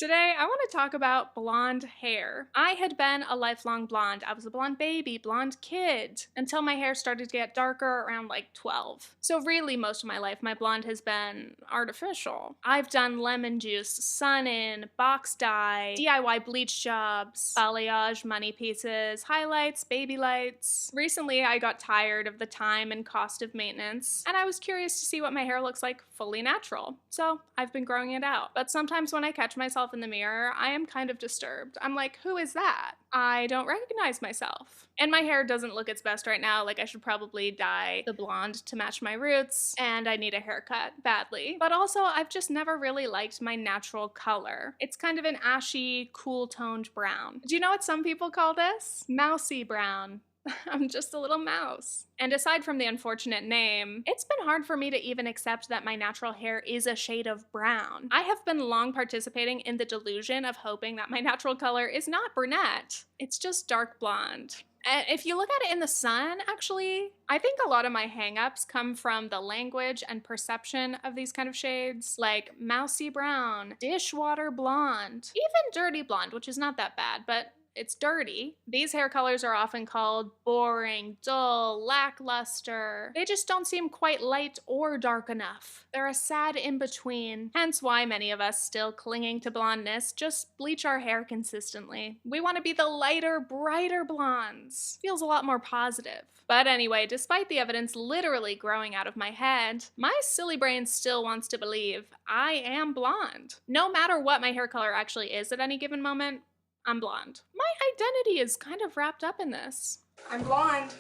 Today, I want to talk about blonde hair. I had been a lifelong blonde. I was a blonde baby, blonde kid, until my hair started to get darker around like 12. So really, most of my life, my blonde has been artificial. I've done lemon juice, sun-in, box dye, DIY bleach jobs, balayage money pieces, highlights, baby lights. Recently, I got tired of the time and cost of maintenance, and I was curious to see what my hair looks like fully natural. So I've been growing it out. But sometimes when I catch myself in the mirror, I am kind of disturbed. I'm like, who is that? I don't recognize myself. And my hair doesn't look its best right now. Like, I should probably dye the blonde to match my roots, and I need a haircut badly. But also, I've just never really liked my natural color. It's kind of an ashy, cool-toned brown. Do you know what some people call this? Mousy brown. I'm just a little mouse. And aside from the unfortunate name, it's been hard for me to even accept that my natural hair is a shade of brown. I have been long participating in the delusion of hoping that my natural color is not brunette. It's just dark blonde. And if you look at it in the sun, actually, I think a lot of my hangups come from the language and perception of these kind of shades, like mousy brown, dishwater blonde, even dirty blonde, which is not that bad, but it's dirty. These hair colors are often called boring, dull, lackluster. They just don't seem quite light or dark enough. They're a sad in-between, hence why many of us still clinging to blondness just bleach our hair consistently. We want to be the lighter, brighter blondes. Feels a lot more positive. But anyway, despite the evidence literally growing out of my head, my silly brain still wants to believe I am blonde. No matter what my hair color actually is at any given moment, I'm blonde. My identity is kind of wrapped up in this. I'm blonde.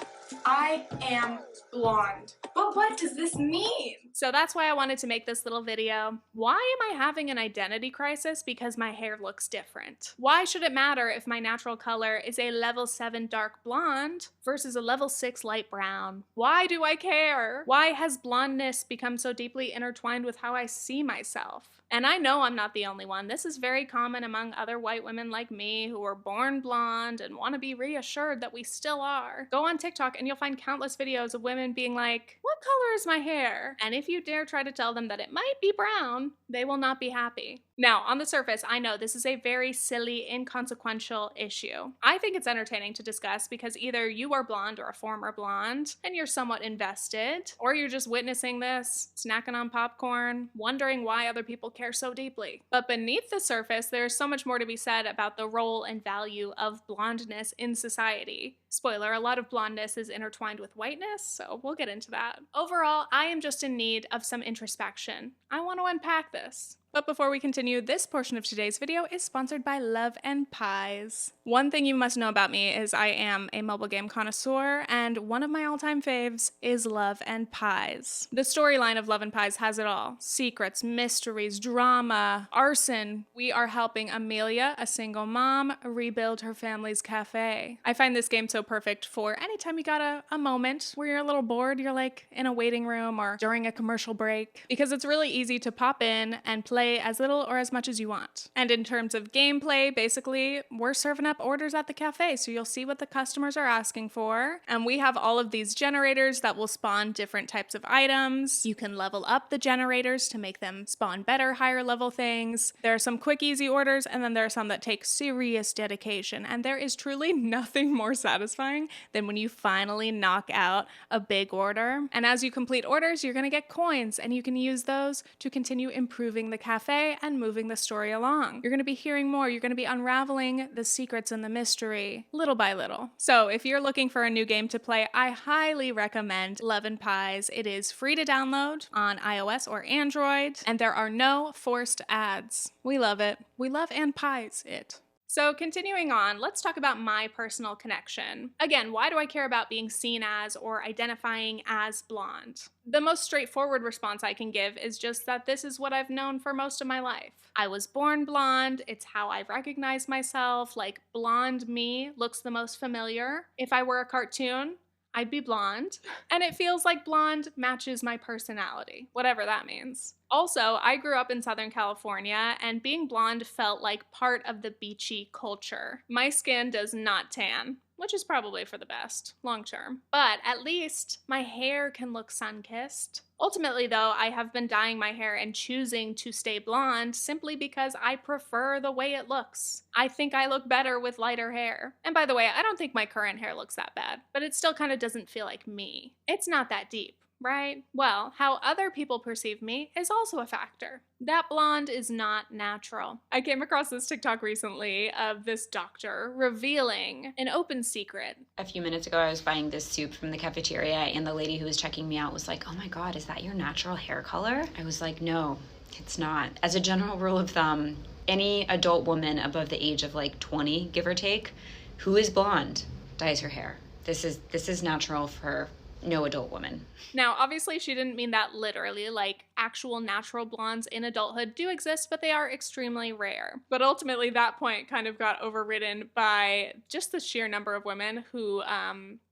I am blonde. But what does this mean? So that's why I wanted to make this little video. Why am I having an identity crisis because my hair looks different? Why should it matter if my natural color is a level 7 dark blonde versus a level 6 light brown? Why do I care? Why has blondness become so deeply intertwined with how I see myself? And I know I'm not the only one. This is very common among other white women like me who were born blonde and want to be reassured that we still are. Go on TikTok and you'll find countless videos of women being like, what color is my hair? And if you dare try to tell them that it might be brown, they will not be happy. Now, on the surface, I know this is a very silly, inconsequential issue. I think it's entertaining to discuss because either you are blonde or a former blonde, and you're somewhat invested, or you're just witnessing this, snacking on popcorn, wondering why other people care so deeply. But beneath the surface, there's so much more to be said about the role and value of blondness in society. Spoiler, a lot of blondness is intertwined with whiteness, so we'll get into that. Overall, I am just in need of some introspection. I want to unpack this. But before we continue, this portion of today's video is sponsored by Love and Pies. One thing you must know about me is I am a mobile game connoisseur, and one of my all-time faves is Love and Pies. The storyline of Love and Pies has it all. Secrets, mysteries, drama, arson. We are helping Amelia, a single mom, rebuild her family's cafe. I find this game so perfect for anytime you got a moment where you're a little bored, you're like in a waiting room or during a commercial break, because it's really easy to pop in and play as little or as much as you want. And in terms of gameplay, basically, we're serving up orders at the cafe, so you'll see what the customers are asking for. And we have all of these generators that will spawn different types of items. You can level up the generators to make them spawn better, higher level things. There are some quick, easy orders, and then there are some that take serious dedication. And there is truly nothing more satisfying than when you finally knock out a big order. And as you complete orders, you're gonna get coins, and you can use those to continue improving the cafe and moving the story along. You're going to be hearing more. You're going to be unraveling the secrets and the mystery little by little. So if you're looking for a new game to play, I highly recommend Love and Pies. It is free to download on iOS or Android, and there are no forced ads. We love it. We love and pies it. So continuing on, let's talk about my personal connection. Again, why do I care about being seen as or identifying as blonde? The most straightforward response I can give is just that this is what I've known for most of my life. I was born blonde, it's how I recognize myself, like blonde me looks the most familiar. If I were a cartoon, I'd be blonde, and it feels like blonde matches my personality, whatever that means. Also, I grew up in Southern California, and being blonde felt like part of the beachy culture. My skin does not tan, which is probably for the best long term. But at least my hair can look sun-kissed. Ultimately, though, I have been dyeing my hair and choosing to stay blonde simply because I prefer the way it looks. I think I look better with lighter hair. And by the way, I don't think my current hair looks that bad, but it still kind of doesn't feel like me. It's not that deep, right? Well, how other people perceive me is also a factor. That blonde is not natural. I came across this TikTok recently of this doctor revealing an open secret. A few minutes ago, I was buying this soup from the cafeteria, and the lady who was checking me out was like, "Oh my God, is that your natural hair color?" I was like, "No, it's not." As a general rule of thumb, any adult woman above the age of like 20, give or take, who is blonde, dyes her hair. This is natural for no adult woman. Now, obviously, she didn't mean that literally, like actual natural blondes in adulthood do exist, but they are extremely rare. But ultimately, that point kind of got overridden by just the sheer number of women who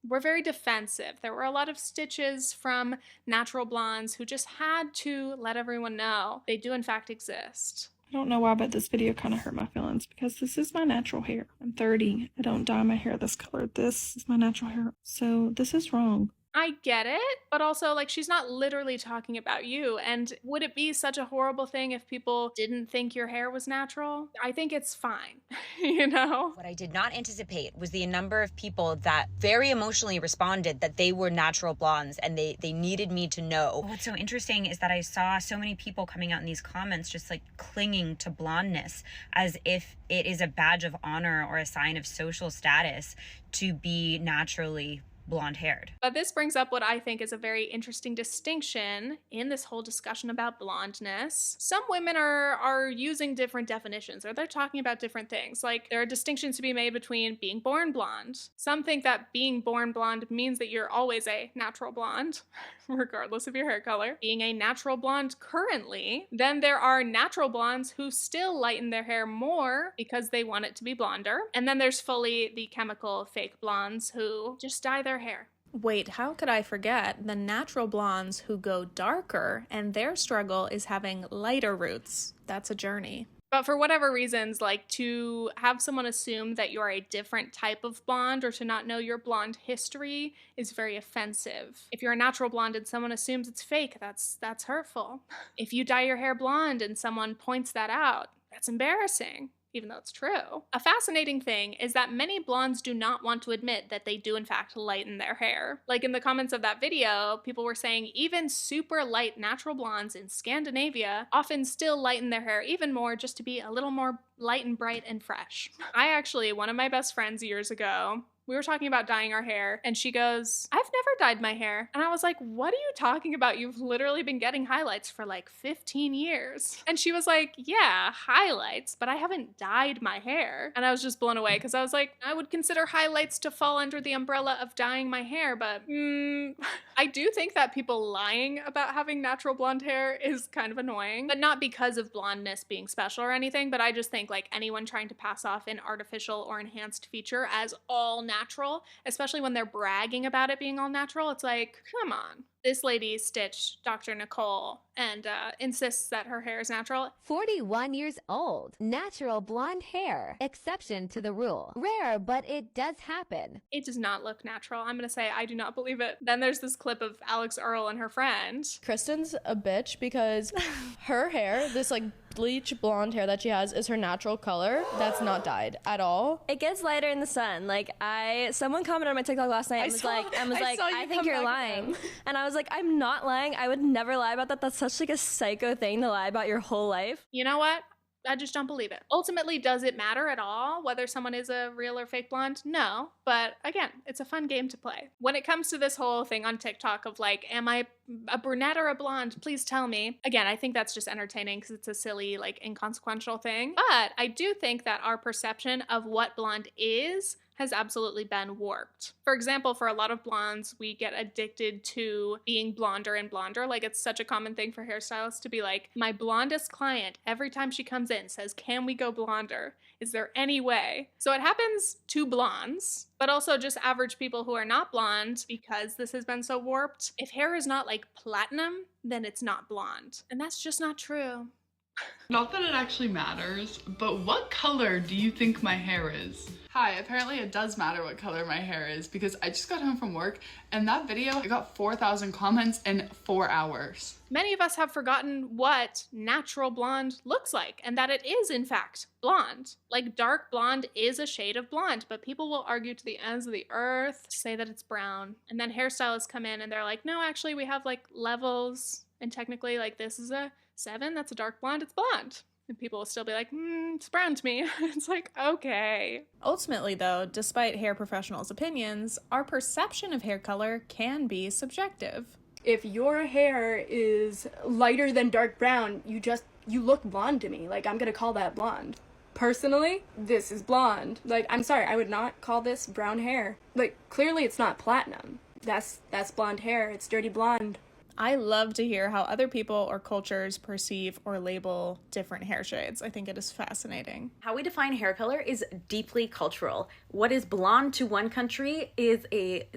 were very defensive. There were a lot of stitches from natural blondes who just had to let everyone know they do in fact exist. I don't know why, but this video kind of hurt my feelings because this is my natural hair. I'm 30. I don't dye my hair this color. This is my natural hair. So this is wrong. I get it, but also, like, she's not literally talking about you. And would it be such a horrible thing if people didn't think your hair was natural? I think it's fine, you know? What I did not anticipate was the number of people that very emotionally responded that they were natural blondes and they needed me to know. What's so interesting is that I saw so many people coming out in these comments just like clinging to blondness as if it is a badge of honor or a sign of social status to be naturally blonde-haired. But this brings up what I think is a very interesting distinction in this whole discussion about blondness. Some women are using different definitions, or they're talking about different things. Like, there are distinctions to be made between being born blonde. Some think that being born blonde means that you're always a natural blonde, regardless of your hair color. Being a natural blonde currently, then there are natural blondes who still lighten their hair more because they want it to be blonder. And then there's fully the chemical fake blondes who just dye their hair. Wait, how could I forget the natural blondes who go darker and their struggle is having lighter roots? That's a journey. But for whatever reasons, like, to have someone assume that you're a different type of blonde or to not know your blonde history is very offensive. If you're a natural blonde and someone assumes it's fake, that's hurtful. If you dye your hair blonde and someone points that out, that's embarrassing, even though it's true. A fascinating thing is that many blondes do not want to admit that they do in fact lighten their hair. Like, in the comments of that video, people were saying even super light natural blondes in Scandinavia often still lighten their hair even more just to be a little more light and bright and fresh. One of my best friends years ago, we were talking about dyeing our hair, and she goes, "I've never dyed my hair." And I was like, "What are you talking about? You've literally been getting highlights for like 15 years. And she was like, "Yeah, highlights, but I haven't dyed my hair." And I was just blown away because I was like, I would consider highlights to fall under the umbrella of dyeing my hair, but I do think that people lying about having natural blonde hair is kind of annoying, but not because of blondness being special or anything, but I just think like anyone trying to pass off an artificial or enhanced feature as all natural, especially when they're bragging about it being all natural, it's like, come on. This lady stitched Dr. Nicole and insists that her hair is natural. 41 years old. Natural blonde hair. Exception to the rule. Rare, but it does happen. It does not look natural. I'm going to say I do not believe it. Then there's this clip of Alex Earl and her friend. Kristen's a bitch because her hair, this like bleach blonde hair that she has, is her natural color. That's not dyed at all. It gets lighter in the sun. Like, someone commented on my TikTok last night and was like, I think you're lying. And I was like, I'm not lying. I would never lie about that. That's such like a psycho thing to lie about your whole life. You know what? I just don't believe it. Ultimately, does it matter at all whether someone is a real or fake blonde? No. But again, it's a fun game to play. When it comes to this whole thing on TikTok of like, am I a brunette or a blonde? Please tell me. Again, I think that's just entertaining because it's a silly, like, inconsequential thing. But I do think that our perception of what blonde is has absolutely been warped. For example, for a lot of blondes, we get addicted to being blonder and blonder. Like, it's such a common thing for hairstylists to be like, my blondest client, every time she comes in, says, "Can we go blonder? Is there any way?" So it happens to blondes, but also just average people who are not blonde, because this has been so warped. If hair is not like platinum, then it's not blonde. And that's just not true. Not that it actually matters, but what color do you think my hair is? Hi, apparently it does matter what color my hair is because I just got home from work and that video, I got 4,000 comments in 4 hours. Many of us have forgotten what natural blonde looks like and that it is, in fact, blonde. Like, dark blonde is a shade of blonde, but people will argue to the ends of the earth to say that it's brown. And then hairstylists come in and they're like, no, actually, we have like levels, and technically, like, this is a 7, that's a dark blonde, it's blonde. And people will still be like, it's brown to me. It's like, okay. Ultimately, though, despite hair professionals' opinions, our perception of hair color can be subjective. If your hair is lighter than dark brown, you look blonde to me. Like, I'm gonna call that blonde. Personally, this is blonde. Like, I'm sorry, I would not call this brown hair. Like, clearly it's not platinum. That's blonde hair. It's dirty blonde. I love to hear how other people or cultures perceive or label different hair shades. I think it is fascinating. How we define hair color is deeply cultural. What is blonde to one country is a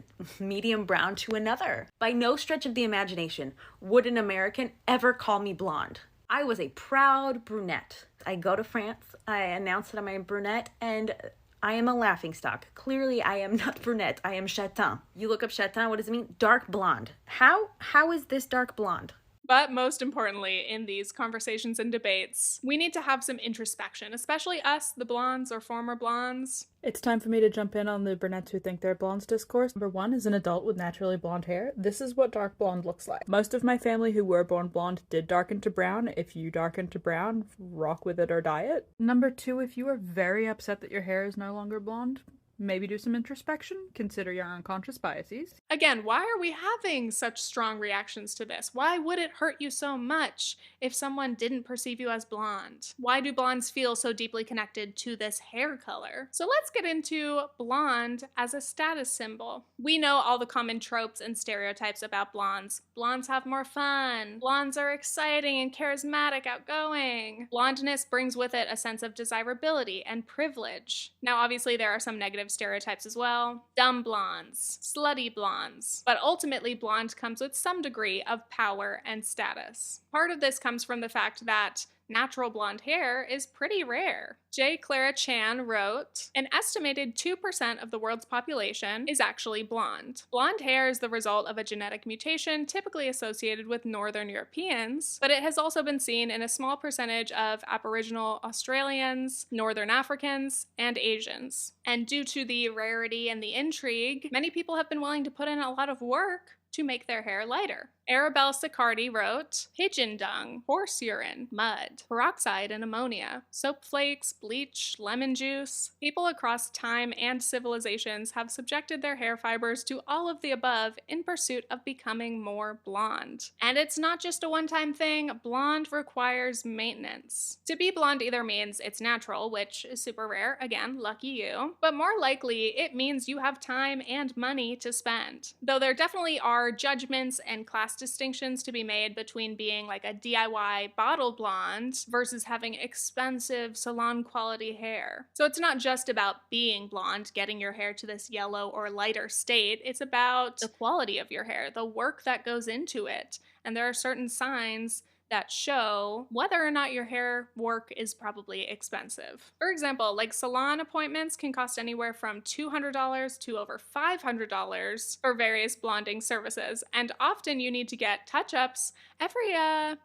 medium brown to another. By no stretch of the imagination would an American ever call me blonde. I was a proud brunette. I go to France, I announce that I'm a brunette, and I am a laughingstock. Clearly, I am not brunette. I am châtain. You look up châtain, what does it mean? Dark blonde. How is this dark blonde? But most importantly, in these conversations and debates, we need to have some introspection, especially us, the blondes or former blondes. It's time for me to jump in on the brunettes who think they're blondes discourse. Number 1 is an adult with naturally blonde hair. This is what dark blonde looks like. Most of my family who were born blonde did darken to brown. If you darken to brown, rock with it or die it. Number 2, if you are very upset that your hair is no longer blonde, maybe do some introspection, consider your unconscious biases. Again, why are we having such strong reactions to this? Why would it hurt you so much if someone didn't perceive you as blonde? Why do blondes feel so deeply connected to this hair color? So let's get into blonde as a status symbol. We know all the common tropes and stereotypes about blondes. Blondes have more fun. Blondes are exciting and charismatic, outgoing. Blondness brings with it a sense of desirability and privilege. Now, obviously, there are some negative stereotypes as well. Dumb blondes, slutty blondes. But ultimately, blonde comes with some degree of power and status. Part of this comes from the fact that natural blonde hair is pretty rare. J. Clara Chan wrote, an estimated 2% of the world's population is actually blonde. Blonde hair is the result of a genetic mutation typically associated with Northern Europeans, but it has also been seen in a small percentage of Aboriginal Australians, Northern Africans, and Asians. And due to the rarity and the intrigue, many people have been willing to put in a lot of work to make their hair lighter. Arabelle Sicardi wrote, pigeon dung, horse urine, mud, peroxide and ammonia, soap flakes, bleach, lemon juice. People across time and civilizations have subjected their hair fibers to all of the above in pursuit of becoming more blonde. And it's not just a one-time thing, blonde requires maintenance. To be blonde either means it's natural, which is super rare, again, lucky you, but more likely it means you have time and money to spend. Though there definitely are judgments and class distinctions to be made between being like a DIY bottle blonde versus having expensive salon quality hair. So it's not just about being blonde, getting your hair to this yellow or lighter state, it's about the quality of your hair, the work that goes into it. And there are certain signs that show whether or not your hair work is probably expensive. For example, like salon appointments can cost anywhere from $200 to over $500 for various blonding services, and often you need to get touch-ups every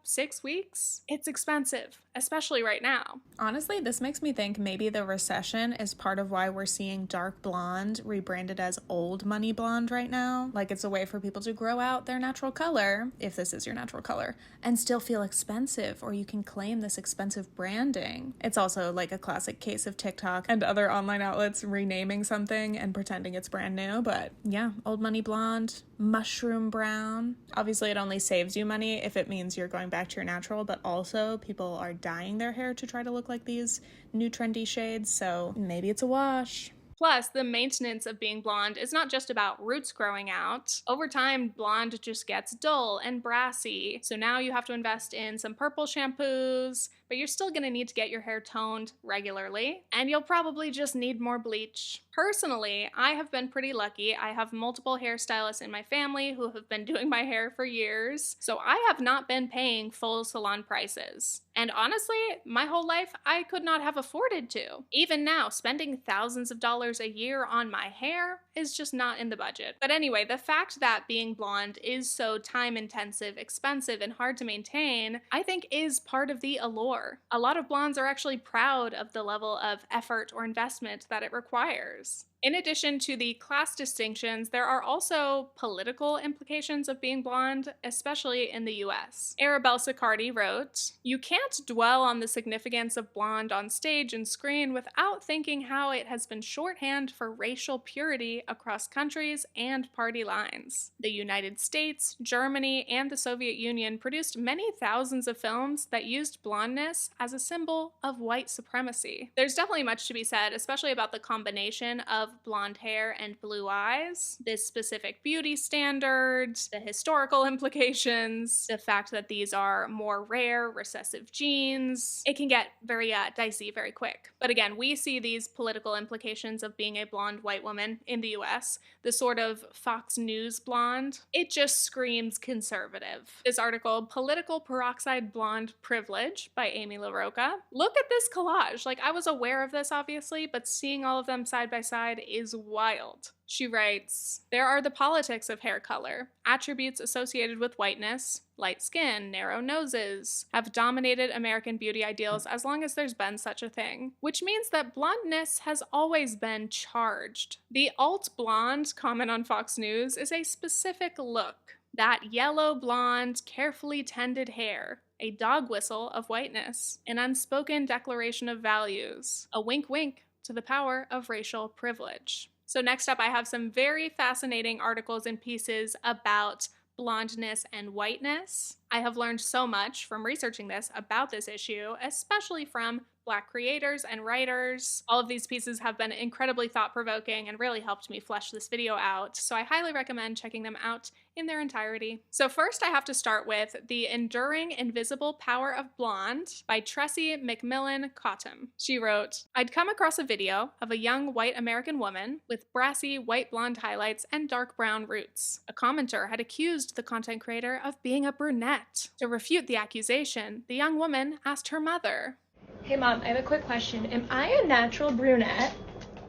6 weeks. It's expensive, especially right now. Honestly, this makes me think maybe the recession is part of why we're seeing dark blonde rebranded as old money blonde right now. Like, it's a way for people to grow out their natural color, if this is your natural color, and still feel expensive, or you can claim this expensive branding. It's also like a classic case of TikTok and other online outlets renaming something and pretending it's brand new. But yeah, old money blonde, mushroom brown. Obviously, it only saves you money if it means you're going back to your natural, but also people are dyeing their hair to try to look like these new trendy shades, so maybe it's a wash. Plus, the maintenance of being blonde is not just about roots growing out. Over time, blonde just gets dull and brassy. So now you have to invest in some purple shampoos, but you're still gonna need to get your hair toned regularly, and you'll probably just need more bleach. Personally, I have been pretty lucky. I have multiple hairstylists in my family who have been doing my hair for years, so I have not been paying full salon prices. And honestly, my whole life, I could not have afforded to. Even now, spending thousands of dollars a year on my hair is just not in the budget. But anyway, the fact that being blonde is so time intensive, expensive, and hard to maintain, I think is part of the allure. A lot of blondes are actually proud of the level of effort or investment that it requires. In addition to the class distinctions, there are also political implications of being blonde, especially in the US. Arabelle Sicardi wrote, "You can't dwell on the significance of blonde on stage and screen without thinking how it has been shorthand for racial purity across countries and party lines. The United States, Germany, and the Soviet Union produced many thousands of films that used blondness as a symbol of white supremacy." There's definitely much to be said, especially about the combination of blonde hair and blue eyes, this specific beauty standard, the historical implications, the fact that these are more rare recessive genes. It can get very dicey very quick. But again, we see these political implications of being a blonde white woman in the US, the sort of Fox News blonde. It just screams conservative. This article, Political Peroxide Blonde Privilege by Amy LaRocca. Look at this collage. Like, I was aware of this obviously, but seeing all of them side by side is wild. She writes, "There are the politics of hair color. Attributes associated with whiteness, light skin, narrow noses, have dominated American beauty ideals as long as there's been such a thing, which means that blondness has always been charged. The alt blonde comment on Fox News is a specific look. That yellow blonde, carefully tended hair, a dog whistle of whiteness, an unspoken declaration of values, a wink wink to the power of racial privilege." So next up, I have some very fascinating articles and pieces about blondness and whiteness. I have learned so much from researching this about this issue, especially from Black creators and writers. All of these pieces have been incredibly thought-provoking and really helped me flesh this video out, so I highly recommend checking them out in their entirety. So first I have to start with The Enduring Invisible Power of Blonde by Tressie McMillan Cottom. She wrote, "I'd come across a video of a young white American woman with brassy white blonde highlights and dark brown roots. A commenter had accused the content creator of being a brunette. To refute the accusation, the young woman asked her mother, 'Hey mom, I have a quick question. Am I a natural brunette?'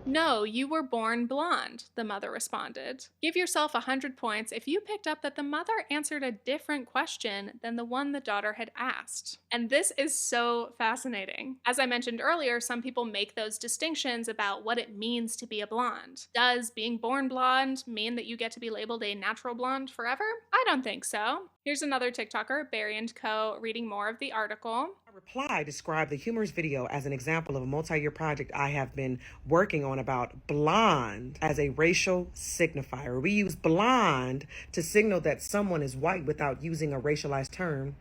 'No, you were born blonde,' the mother responded. Give yourself 100 points if you picked up that the mother answered a different question than the one the daughter had asked." And this is so fascinating. As I mentioned earlier, some people make those distinctions about what it means to be a blonde. Does being born blonde mean that you get to be labeled a natural blonde forever? I don't think so. Here's another TikToker, Barry & Co., reading more of the article. Reply described the humorous video as an example of a multi-year project I have been working on about blonde as a racial signifier. We use blonde to signal that someone is white without using a racialized term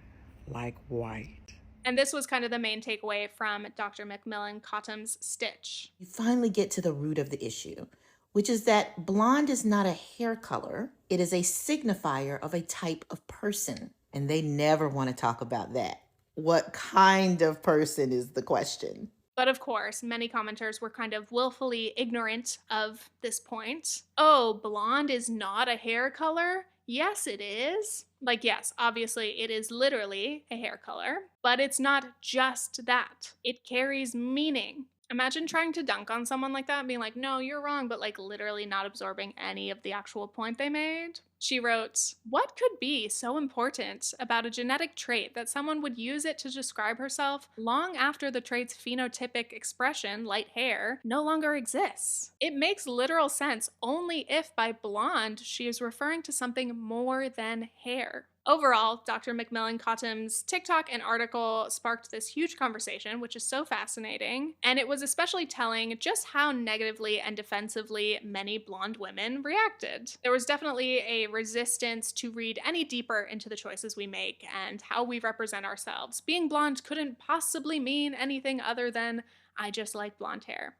like white. And this was kind of the main takeaway from Dr. McMillan Cottom's Stitch. You finally get to the root of the issue, which is that blonde is not a hair color. It is a signifier of a type of person. And they never want to talk about that. What kind of person is the question? But of course, many commenters were kind of willfully ignorant of this point. Oh, blonde is not a hair color? Yes, it is. Like, yes, obviously it is literally a hair color, but it's not just that. It carries meaning. Imagine trying to dunk on someone like that and being like, no, you're wrong, but like literally not absorbing any of the actual point they made. She wrote, "What could be so important about a genetic trait that someone would use it to describe herself long after the trait's phenotypic expression, light hair, no longer exists? It makes literal sense only if by blonde she is referring to something more than hair." Overall, Dr. McMillan Cottom's TikTok and article sparked this huge conversation, which is so fascinating, and it was especially telling just how negatively and defensively many blonde women reacted. There was definitely a resistance to read any deeper into the choices we make and how we represent ourselves. Being blonde couldn't possibly mean anything other than, I just like blonde hair.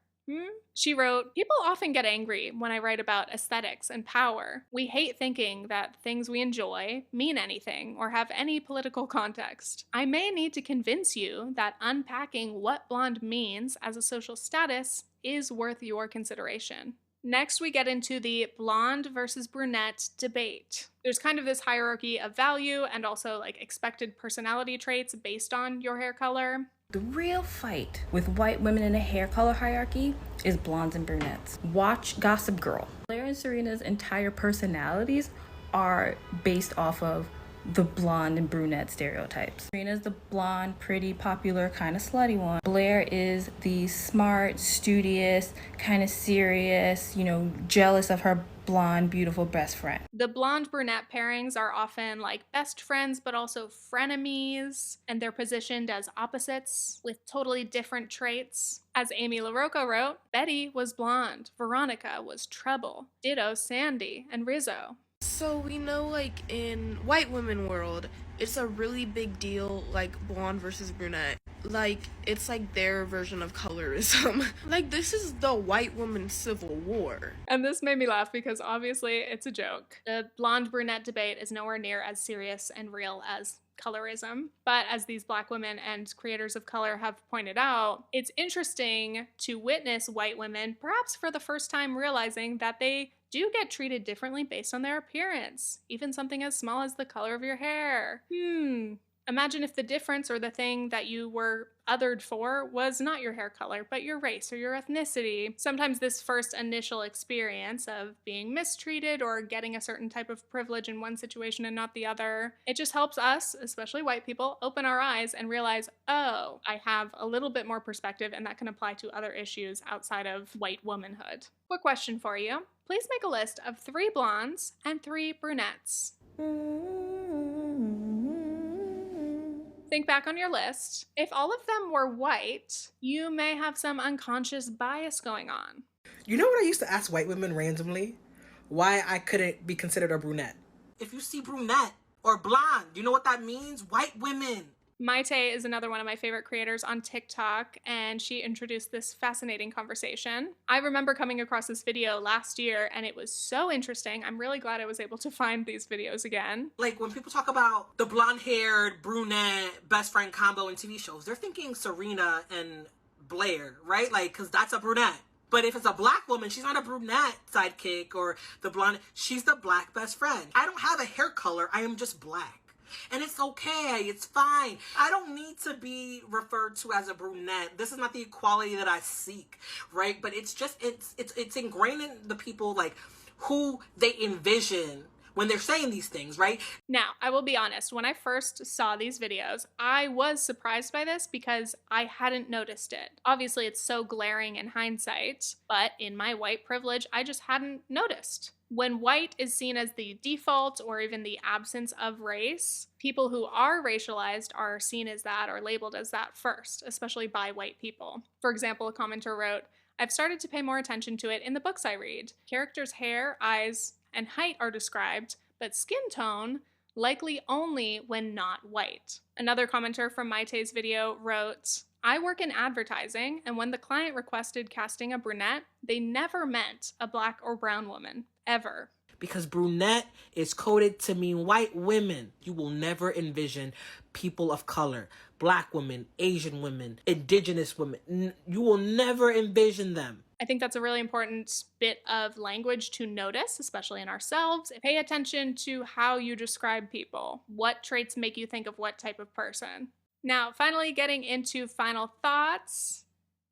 She wrote, "People often get angry when I write about aesthetics and power. We hate thinking that things we enjoy mean anything or have any political context. I may need to convince you that unpacking what blonde means as a social status is worth your consideration." Next, we get into the blonde versus brunette debate. There's kind of this hierarchy of value and also like expected personality traits based on your hair color. The real fight with white women in a hair color hierarchy is blondes and brunettes. Watch Gossip Girl. Blair and Serena's entire personalities are based off of the blonde and brunette stereotypes. Serena's the blonde, pretty, popular, kind of slutty one. Blair is the smart, studious, kind of serious, jealous of her blonde, beautiful best friend. The blonde brunette pairings are often like best friends, but also frenemies, and they're positioned as opposites with totally different traits. As Amy LaRocca wrote, Betty was blonde, Veronica was trouble, ditto Sandy and Rizzo. So we know, like, in white women world, it's a really big deal, like, blonde versus brunette. Like, it's like their version of colorism. Like, this is the white woman civil war. And this made me laugh because obviously it's a joke. The blonde brunette debate is nowhere near as serious and real as colorism. But as these Black women and creators of color have pointed out, it's interesting to witness white women, perhaps for the first time, realizing that they do get treated differently based on their appearance, even something as small as the color of your hair. Imagine if the difference or the thing that you were othered for was not your hair color, but your race or your ethnicity. Sometimes this first initial experience of being mistreated or getting a certain type of privilege in one situation and not the other, it just helps us, especially white people, open our eyes and realize, oh, I have a little bit more perspective and that can apply to other issues outside of white womanhood. Quick question for you. Please make a list of 3 blondes and 3 brunettes. Think back on your list. If all of them were white, you may have some unconscious bias going on. You know what I used to ask white women randomly? Why I couldn't be considered a brunette. If you see brunette or blonde, you know what that means? White women. Maite is another one of my favorite creators on TikTok, and she introduced this fascinating conversation. I remember coming across this video last year, and it was so interesting. I'm really glad I was able to find these videos again. Like, when people talk about the blonde-haired, brunette, best friend combo in TV shows, they're thinking Serena and Blair, right? Like, because that's a brunette. But if it's a Black woman, she's not a brunette sidekick or the blonde. She's the Black best friend. I don't have a hair color. I am just Black. And it's okay, it's fine. I don't need to be referred to as a brunette. This is not the equality that I seek, right? But it's just, it's ingrained in the people, like, who they envision when they're saying these things, right? Now, I will be honest, when I first saw these videos, I was surprised by this because I hadn't noticed it. Obviously, it's so glaring in hindsight, but in my white privilege, I just hadn't noticed. When white is seen as the default or even the absence of race, people who are racialized are seen as that or labeled as that first, especially by white people. For example, a commenter wrote, "I've started to pay more attention to it in the books I read. Characters' hair, eyes, and height are described, but skin tone likely only when not white." Another commenter from Maite's video wrote, "I work in advertising, and when the client requested casting a brunette, they never meant a Black or brown woman, ever." Because brunette is coded to mean white women. You will never envision people of color, Black women, Asian women, indigenous women. You will never envision them. I think that's a really important bit of language to notice, especially in ourselves. Pay attention to how you describe people. What traits make you think of what type of person? Now, finally getting into final thoughts.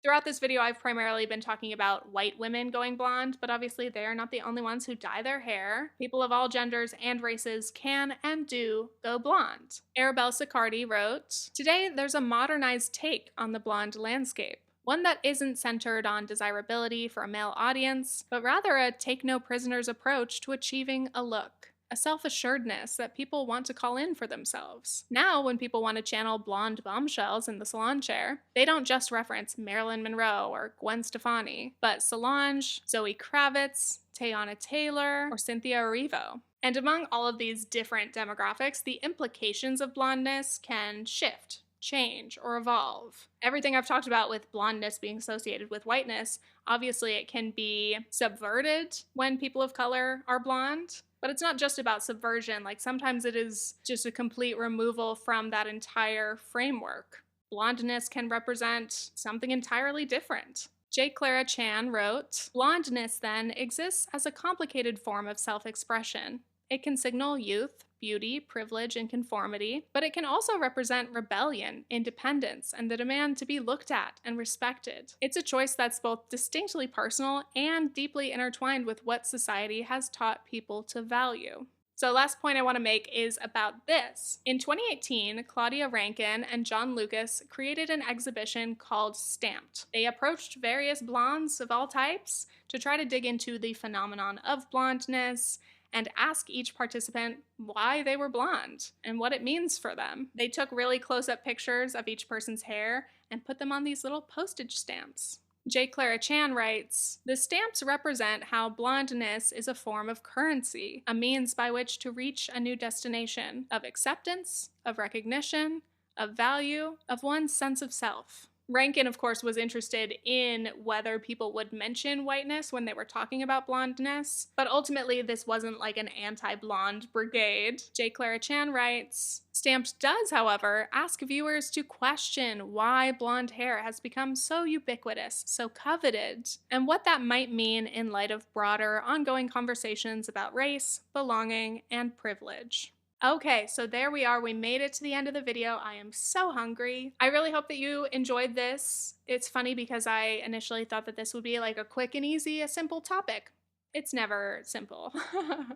Throughout this video, I've primarily been talking about white women going blonde, but obviously they are not the only ones who dye their hair. People of all genders and races can and do go blonde. Arabelle Sicardi wrote, "Today, there's a modernized take on the blonde landscape. One that isn't centered on desirability for a male audience, but rather a take-no-prisoners approach to achieving a look. A self-assuredness that people want to call in for themselves. Now, when people want to channel blonde bombshells in the salon chair, they don't just reference Marilyn Monroe or Gwen Stefani, but Solange, Zoe Kravitz, Teyana Taylor, or Cynthia Erivo. And among all of these different demographics, the implications of blondness can shift change, or evolve. Everything I've talked about with blondness being associated with whiteness, obviously it can be subverted when people of color are blonde. But it's not just about subversion. Like, sometimes it is just a complete removal from that entire framework. Blondness can represent something entirely different. J. Clara Chan wrote, "Blondness, then, exists as a complicated form of self-expression. It can signal youth, beauty, privilege, and conformity, but it can also represent rebellion, independence, and the demand to be looked at and respected. It's a choice that's both distinctly personal and deeply intertwined with what society has taught people to value." So last point I want to make is about this. In 2018, Claudia Rankin and John Lucas created an exhibition called Stamped. They approached various blondes of all types to try to dig into the phenomenon of blondness and ask each participant why they were blonde and what it means for them. They took really close-up pictures of each person's hair and put them on these little postage stamps. J. Clara Chan writes, "The stamps represent how blondness is a form of currency, a means by which to reach a new destination of acceptance, of recognition, of value, of one's sense of self." Rankin, of course, was interested in whether people would mention whiteness when they were talking about blondness, but ultimately this wasn't like an anti-blonde brigade. J. Clara Chan writes, "Stamped does, however, ask viewers to question why blonde hair has become so ubiquitous, so coveted, and what that might mean in light of broader, ongoing conversations about race, belonging, and privilege." Okay, so there we are. We made it to the end of the video. I am so hungry. I really hope that you enjoyed this. It's funny because I initially thought that this would be like a quick and easy, a simple topic. It's never simple.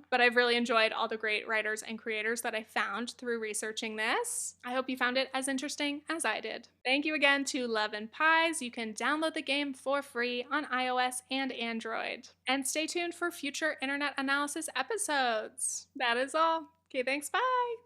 But I've really enjoyed all the great writers and creators that I found through researching this. I hope you found it as interesting as I did. Thank you again to Love and Pies. You can download the game for free on iOS and Android. And stay tuned for future internet analysis episodes. That is all. Okay, thanks, bye!